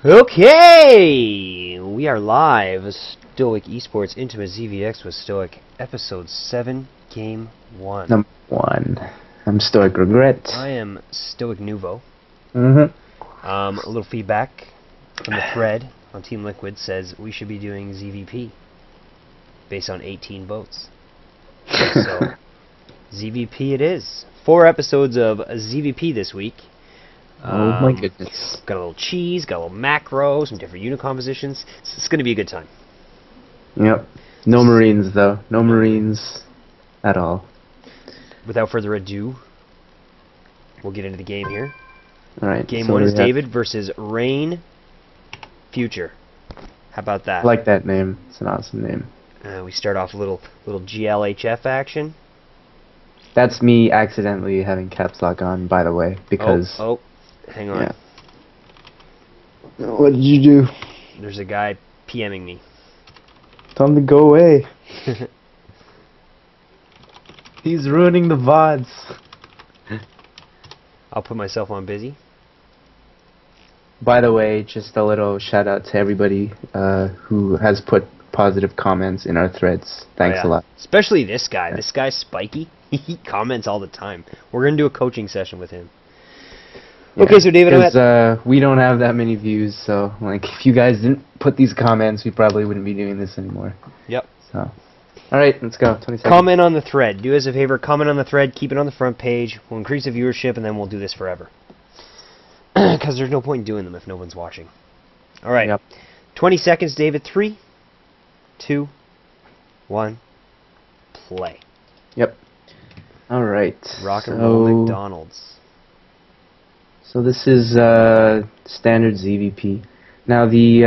Okay, we are live. Stoic Esports Intimate ZVX with Stoic, Episode 7, Game 1. Number 1. I'm Stoic Regret. I am Stoic Nouveau. A little feedback from the thread on Team Liquid says we should be doing ZvP based on 18 votes. So, ZvP it is. 4 episodes of ZvP this week. Oh my goodness. Got a little cheese, got a little macro, some different unit compositions. It's going to be a good time. Yep. No Marines, though. No Marines at all. Without further ado, we'll get into the game here. Alright. Game 1 is David versus RGNFuture. How about that? I like that name. It's an awesome name. We start off a little GLHF action. That's me accidentally having caps lock on, by the way, because... Oh, hang on. Yeah. What did you do? There's a guy PMing me. Tell him to go away. He's ruining the VODs. I'll put myself on busy. By the way, just a little shout out to everybody who has put positive comments in our threads. Thanks a lot. Especially this guy. This guy's Spiky. He comments all the time. We're going to do a coaching session with him. Yeah, okay, so David, we don't have that many views, so like if you guys didn't put these comments, we probably wouldn't be doing this anymore. Yep. So, all right, let's go. 20 seconds. Comment on the thread. Do us a favor. Comment on the thread. Keep it on the front page. We'll increase the viewership, and then we'll do this forever. Because there's no point in doing them if no one's watching. All right. Yep. 20 seconds, David. 3, 2, 1, play. Yep. All right. Rock and roll McDonald's. So this is standard ZvP. Now the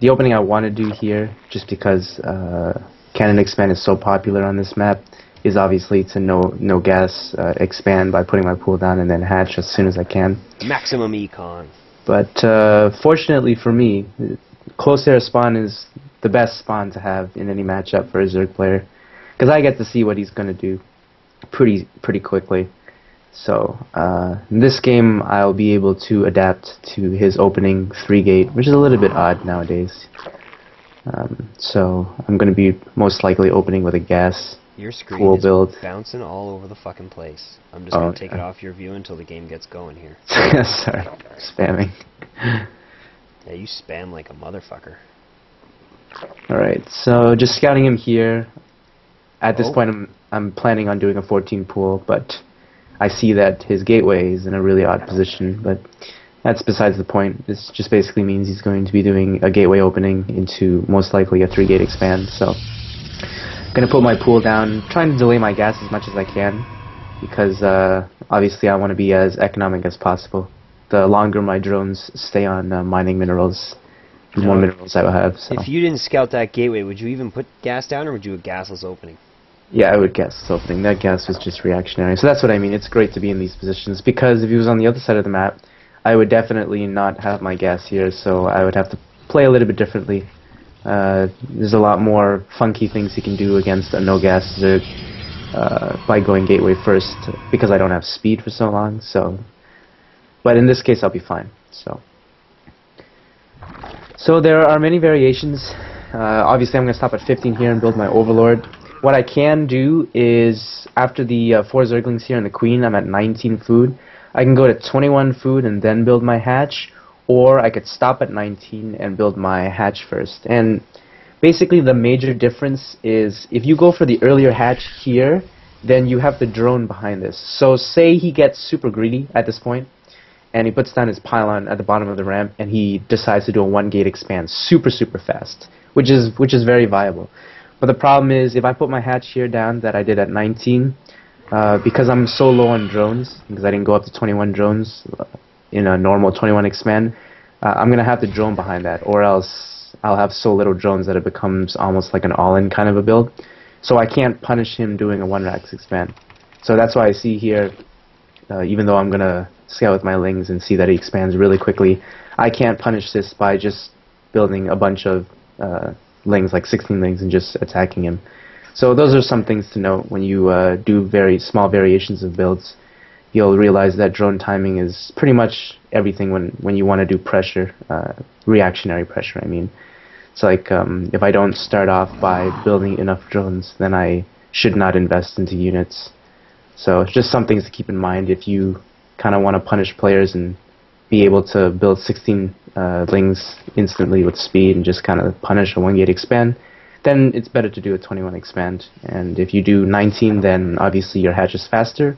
opening I want to do here, just because Cannon Expand is so popular on this map, is obviously to no gas expand by putting my pool down and then hatch as soon as I can. Maximum econ. But fortunately for me, close air spawn is the best spawn to have in any matchup for a Zerg player, because I get to see what he's going to do pretty quickly. So in this game I'll be able to adapt to his opening 3-gate, which is a little bit odd nowadays. So I'm going to be most likely opening with a gas your screen pool is build. Bouncing all over the fucking place. I'm just going to take it off your view until the game gets going here. Sorry, spamming. Yeah, you spam like a motherfucker. Alright, so just scouting him here. At this point I'm planning on doing a 14 pool, but I see that his gateway is in a really odd position, but that's besides the point. This just basically means he's going to be doing a gateway opening into most likely a 3-gate expand. So I'm going to put my pool down, trying to delay my gas as much as I can, because obviously I want to be as economic as possible. The longer my drones stay on mining minerals, the more minerals I will have. So. If you didn't scout that gateway, would you even put gas down, or would you do a gasless opening? Yeah, I would guess something. That gas was just reactionary. So that's what I mean. It's great to be in these positions, because if he was on the other side of the map, I would definitely not have my gas here, so I would have to play a little bit differently. There's a lot more funky things he can do against a no-gas Zerg by going gateway first, because I don't have speed for so long. So, but in this case, I'll be fine. So there are many variations. Obviously, I'm going to stop at 15 here and build my Overlord. What I can do is, after the 4 Zerglings here and the Queen, I'm at 19 food. I can go to 21 food and then build my hatch, or I could stop at 19 and build my hatch first. And basically the major difference is, if you go for the earlier hatch here, then you have the drone behind this. So say he gets super greedy at this point, and he puts down his pylon at the bottom of the ramp, and he decides to do a 1-gate expand super fast, which is very viable. But the problem is, if I put my hatch here down that I did at 19, because I'm so low on drones, because I didn't go up to 21 drones in a normal 21 expand, I'm going to have the drone behind that, or else I'll have so little drones that it becomes almost like an all-in kind of a build. So I can't punish him doing a 1-rax expand. So that's why I see here, even though I'm going to scout with my lings and see that he expands really quickly, I can't punish this by just building a bunch of lings, like 16 lings, and just attacking him. So those are some things to note when you do very small variations of builds. you'll realize that drone timing is pretty much everything when you want to do pressure, reactionary pressure, I mean. It's like, if I don't start off by building enough drones, then I should not invest into units. So just some things to keep in mind if you kind of want to punish players and be able to build 16 lings instantly with speed and just kind of punish a 1-gate expand, then it's better to do a 21 expand. And if you do 19, then obviously your hatch is faster,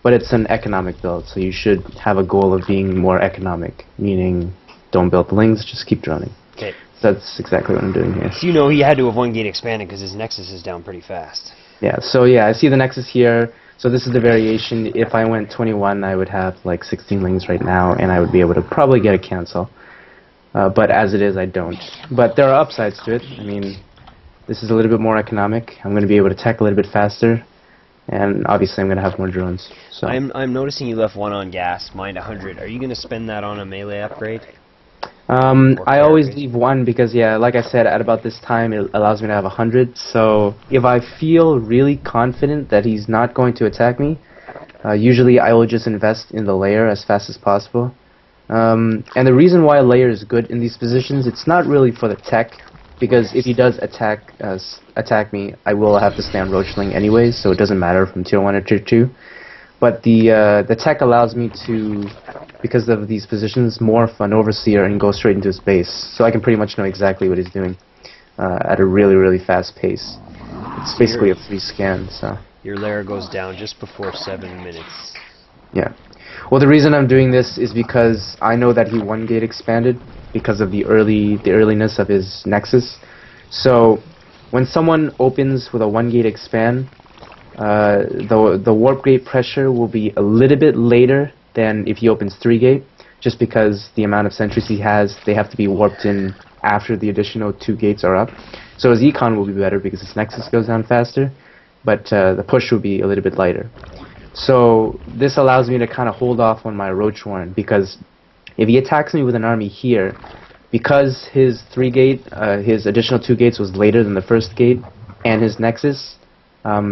but it's an economic build, so you should have a goal of being more economic, meaning don't build the lings, just keep droning. Okay. So that's exactly what I'm doing here. So you know he had to have 1-gate expanded because his Nexus is down pretty fast. Yeah, so yeah, I see the Nexus here. So this is the variation. If I went 21, I would have like 16 lings right now, and I would be able to probably get a cancel. But as it is, I don't. But there are upsides to it. I mean, this is a little bit more economic. I'm going to be able to tech a little bit faster, and obviously I'm going to have more drones. So I'm noticing you left 1 on gas, mine 100. Are you going to spend that on a melee upgrade? I always leave 1 because, yeah, like I said, at about this time it allows me to have 100. So if I feel really confident that he's not going to attack me, usually I will just invest in the layer as fast as possible. And the reason why a layer is good in these positions, it's not really for the tech, because if he does attack me, I will have to stay on Roachling anyways, so it doesn't matter from tier 1 or tier 2. But the tech allows me to, because of these positions, morph an Overseer and go straight into his base. So I can pretty much know exactly what he's doing at a really, really fast pace. It's basically a free scan, so... Your layer goes down just before 7 minutes. Yeah. Well, the reason I'm doing this is because I know that he 1-gate expanded because of the earliness of his Nexus. So when someone opens with a 1-gate expand, the warp gate pressure will be a little bit later than if he opens 3-gate, just because the amount of sentries he has, they have to be warped in after the additional 2 gates are up. So his econ will be better because his Nexus goes down faster, but the push will be a little bit lighter. So this allows me to kind of hold off on my Roach Warren, because if he attacks me with an army here, because his 3-gate, his additional 2 gates was later than the first gate, and his Nexus,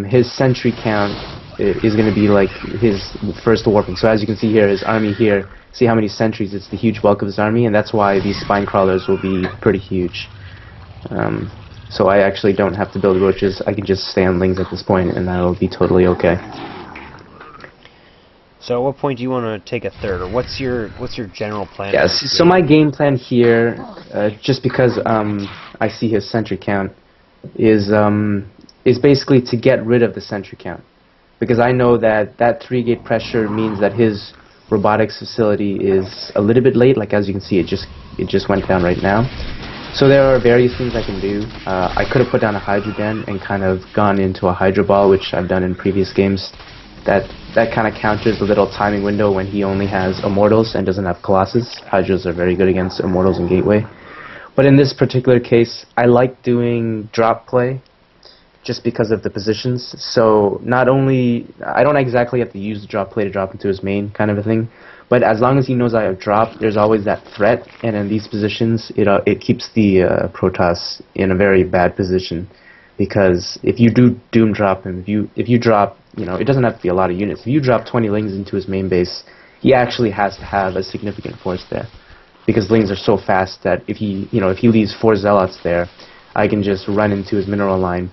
his sentry count is going to be like his first warping. So as you can see here, his army here, see how many sentries, it's the huge bulk of his army, and that's why these spine crawlers will be pretty huge. So I actually don't have to build roaches, I can just stay on lings at this point, and that'll be totally okay. So at what point do you want to take a third, or what's your general plan? Yes, so my game plan here, just because I see his sentry count, is basically to get rid of the sentry count. Because I know that 3-gate pressure means that his robotics facility is a little bit late, like as you can see, it just went down right now. So there are various things I can do. I could have put down a Hydra Den and kind of gone into a Hydra Ball, which I've done in previous games. That kind of counters the little timing window when he only has Immortals and doesn't have Colossus. Hydras are very good against Immortals and Gateway. But in this particular case, I like doing drop play just because of the positions. So not only, I don't exactly have to use the drop play to drop into his main kind of a thing, but as long as he knows I have dropped, there's always that threat, and in these positions, it keeps the Protoss in a very bad position. Because if you do doom drop him, if you drop, it doesn't have to be a lot of units. If you drop 20 lings into his main base, he actually has to have a significant force there, because lings are so fast that if he leaves 4 zealots there, I can just run into his mineral line,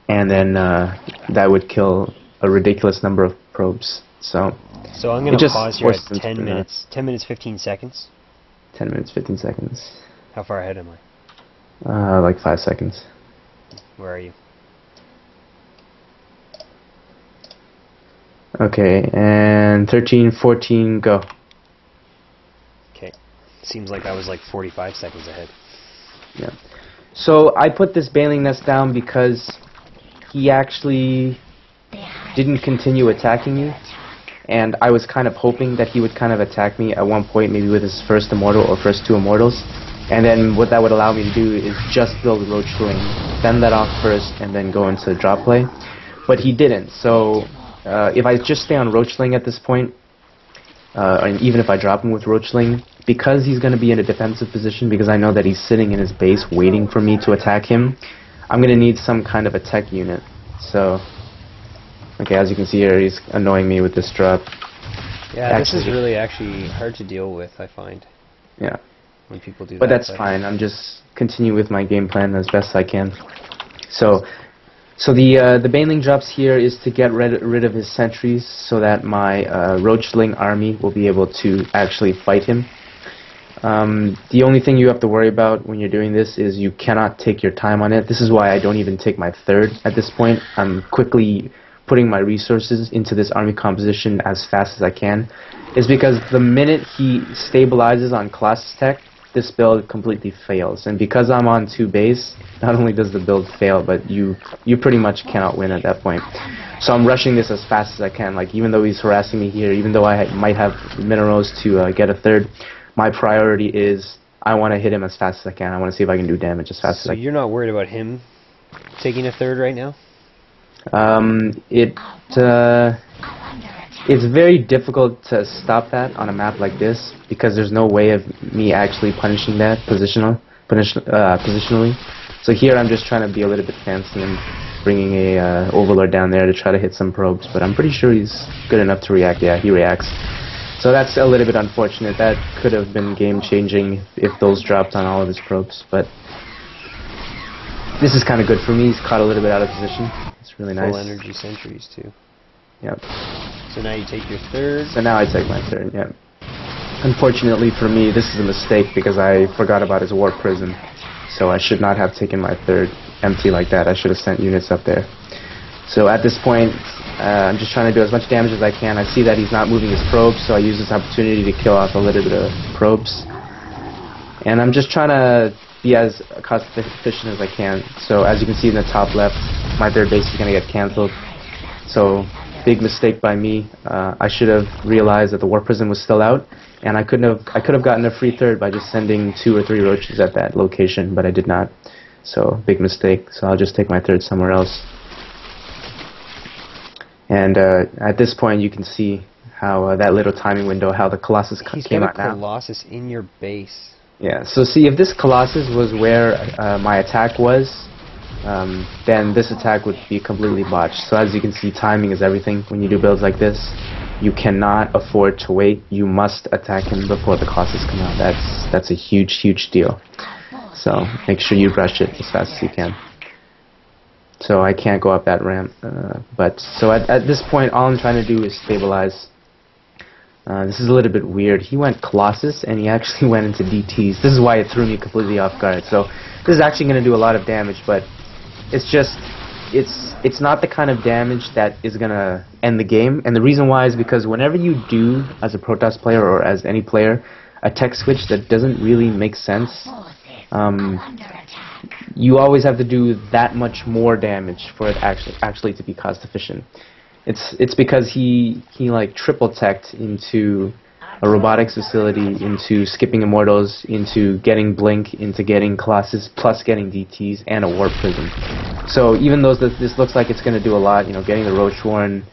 and then that would kill a ridiculous number of probes. So I'm going to pause here at 10 minutes. 10 minutes 15 seconds. 10 minutes 15 seconds. How far ahead am I? Like 5 seconds. Where are you? Okay, and 13, 14, go. Okay. Seems like I was like 45 seconds ahead. Yeah. So I put this Baneling Nest down because he actually didn't continue attacking me, and I was kind of hoping that he would kind of attack me at one point, maybe with his first Immortal or first 2 Immortals. And then what that would allow me to do is just build Roachling, fend that off first, and then go into drop play. But he didn't, so if I just stay on Roachling at this point, and even if I drop him with Roachling, because he's going to be in a defensive position, because I know that he's sitting in his base waiting for me to attack him, I'm going to need some kind of a tech unit. So Okay, as you can see here, he's annoying me with this drop. Yeah, this is really actually hard to deal with, I find. Yeah. When people do that. But that's fine. I'm just continuing with my game plan as best I can. So the Baneling drops here is to get rid of his sentries so that my Roachling army will be able to actually fight him. The only thing you have to worry about when you're doing this is you cannot take your time on it. This is why I don't even take my third at this point. I'm quickly putting my resources into this army composition as fast as I can. Is because the minute he stabilizes on Colossus Tech, this build completely fails. And because I'm on 2 base, not only does the build fail, but you pretty much cannot win at that point. So I'm rushing this as fast as I can. Like, even though he's harassing me here, even though I might have minerals to get a third, my priority is I want to hit him as fast as I can. I want to see if I can do damage as fast as I can. So you're not worried about him taking a third right now? It's very difficult to stop that on a map like this because there's no way of me actually punishing that positionally. So here I'm just trying to be a little bit fancy and bringing a Overlord down there to try to hit some probes, but I'm pretty sure he's good enough to react. Yeah, he reacts. So that's a little bit unfortunate. That could have been game-changing if those dropped on all of his probes, but this is kind of good for me. He's caught a little bit out of position. It's really nice. Full energy sentries too. Yep. So now you take your third. So now I take my third, yeah. Unfortunately for me, this is a mistake because I forgot about his Warp Prism. So I should not have taken my third empty like that. I should have sent units up there. So at this point, I'm just trying to do as much damage as I can. I see that he's not moving his probes, so I use this opportunity to kill off a little bit of probes. And I'm just trying to be as cost efficient as I can. So as you can see in the top left, my third base is going to get cancelled. So big mistake by me. I should have realized that the Warp Prism was still out, and I could have gotten a free third by just sending 2 or 3 roaches at that location, but I did not. So big mistake. So I'll just take my third somewhere else. And at this point, you can see how that little timing window, how the Colossus came out now. He's got a Colossus in your base. Yeah. So see, if this Colossus was where my attack was, then this attack would be completely botched. So as you can see, timing is everything when you do builds like this. You cannot afford to wait. You must attack him before the Colossus come out. That's a huge, huge deal. So make sure you rush it as fast as you can. So I can't go up that ramp. But so at this point, all I'm trying to do is stabilize. This is a little bit weird. He went Colossus and he actually went into DTs. This is why it threw me completely off guard. So this is actually going to do a lot of damage, but it's just it's not the kind of damage that is going to end the game. And the reason why is because whenever you do, as a Protoss player or as any player, a tech switch that doesn't really make sense, you always have to do that much more damage for it actually to be cost efficient. It's because he like triple teched into a robotics facility, into skipping Immortals, into getting Blink, into getting Colossus, plus getting DTs and a Warp Prism. So even though this looks like it's going to do a lot, you know, getting the Roach Warren,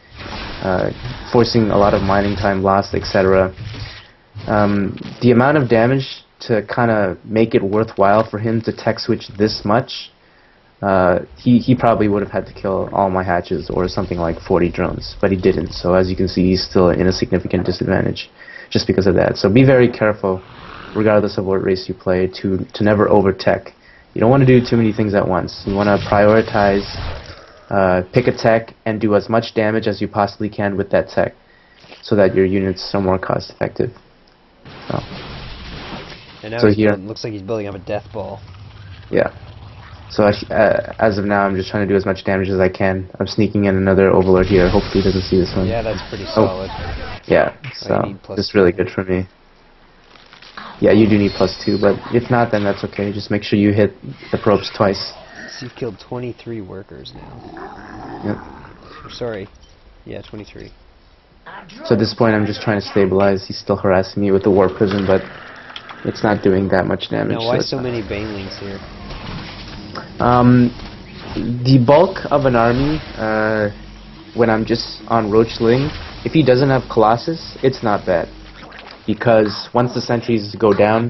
forcing a lot of mining time lost, etc. The amount of damage to kind of make it worthwhile for him to tech switch this much, he probably would have had to kill all my hatches or something like 40 drones, but he didn't. So as you can see, he's still in a significant disadvantage just because of that. So be very careful, regardless of what race you play, to never over tech. You don't want to do too many things at once. You want to prioritize, pick a tech, and do as much damage as you possibly can with that tech, so that your units are more cost effective. And now so here, it looks like he's building up a death ball. Yeah. So as of now, I'm just trying to do as much damage as I can. I'm sneaking in another Overlord here. Hopefully he doesn't see this one. Yeah, that's pretty solid. Yeah, so it's really good for me. Yeah, you do need +2, but if not, then that's okay. Just make sure you hit the probes twice. So you've killed 23 workers now. Yep. Sorry. Yeah, 23. So at this point, I'm just trying to stabilize. He's still harassing me with the Warp Prism, but it's not doing that much damage. Now, why so many Banelings here? The bulk of an army, when I'm just on Roachling, if he doesn't have Colossus, it's not bad. Because once the sentries go down,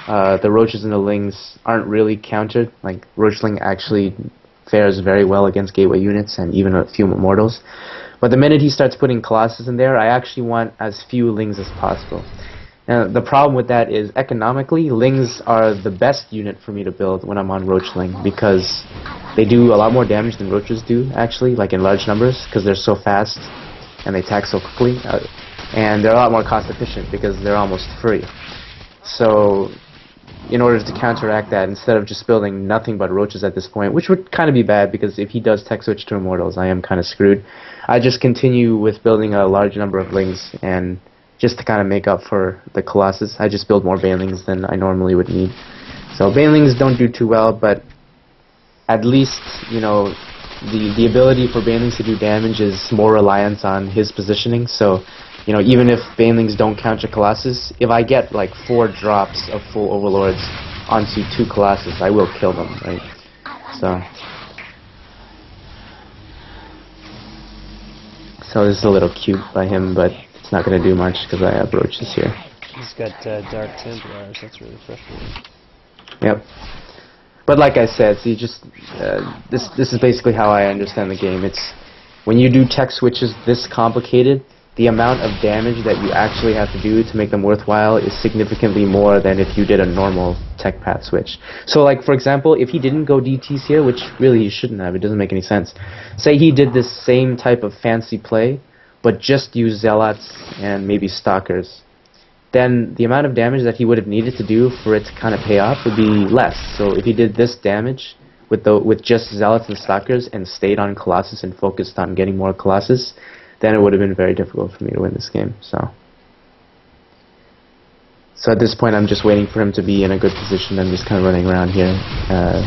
the Roaches and the Lings aren't really countered. Like, Roachling actually fares very well against gateway units and even a few Immortals. But the minute he starts putting Colossus in there, I actually want as few Lings as possible. Now, the problem with that is economically, Lings are the best unit for me to build when I'm on Roachling, because they do a lot more damage than Roaches do, actually, like in large numbers, because they're so fast and they attack so quickly. And they're a lot more cost efficient because they're almost free. So, in order to counteract that, instead of just building nothing but Roaches at this point, which would kind of be bad because if he does tech switch to Immortals, I am kind of screwed. I just continue with building a large number of Lings, and just to kind of make up for the Colossus, I just build more Banelings than I normally would need. So Banelings don't do too well, but at least, you know, the ability for Banelings to do damage is more reliant on his positioning. So, you know, even if Banelings don't counter Colossus, if I get like 4 drops of full Overlords onto 2 Colossus, I will kill them, right? So this is a little cute by him, but it's not going to do much because I have Roaches here. He's got Dark Templars, that's really frustrating. Yep. But like I said, see, just this is basically how I understand the game. It's when you do tech switches this complicated, the amount of damage that you actually have to do to make them worthwhile is significantly more than if you did a normal tech path switch. So like, for example, if he didn't go DTs here, which really he shouldn't have, it doesn't make any sense. Say he did this same type of fancy play, but just used Zealots and maybe Stalkers, then the amount of damage that he would have needed to do for it to kind of pay off would be less. So if he did this damage with just Zealots and Stalkers and stayed on Colossus and focused on getting more Colossus, then it would have been very difficult for me to win this game. So at this point, I'm just waiting for him to be in a good position. I'm just kind of running around here.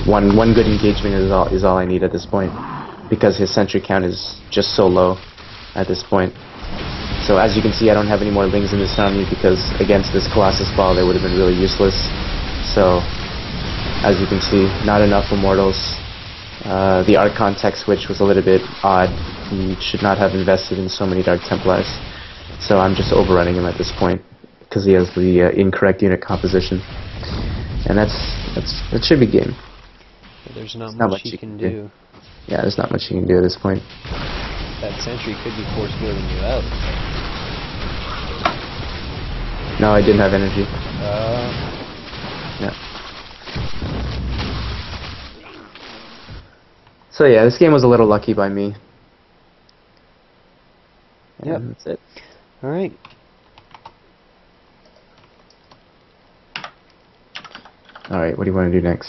One good engagement is all I need at this point, because his sentry count is just so low at this point. So as you can see, I don't have any more Lings in this army because against this Colossus ball, they would have been really useless. So as you can see, not enough Immortals. The Archon tech switch was a little bit odd. He should not have invested in so many Dark Templars. So I'm just overrunning him at this point because he has the incorrect unit composition. And that should be game. There's not much he can do. Yeah, there's not much he can do at this point. That sentry could be force building you out. No, I didn't have energy. Yeah. So yeah, this game was a little lucky by me. Yep. That's it. Alright. Alright, what do you want to do next?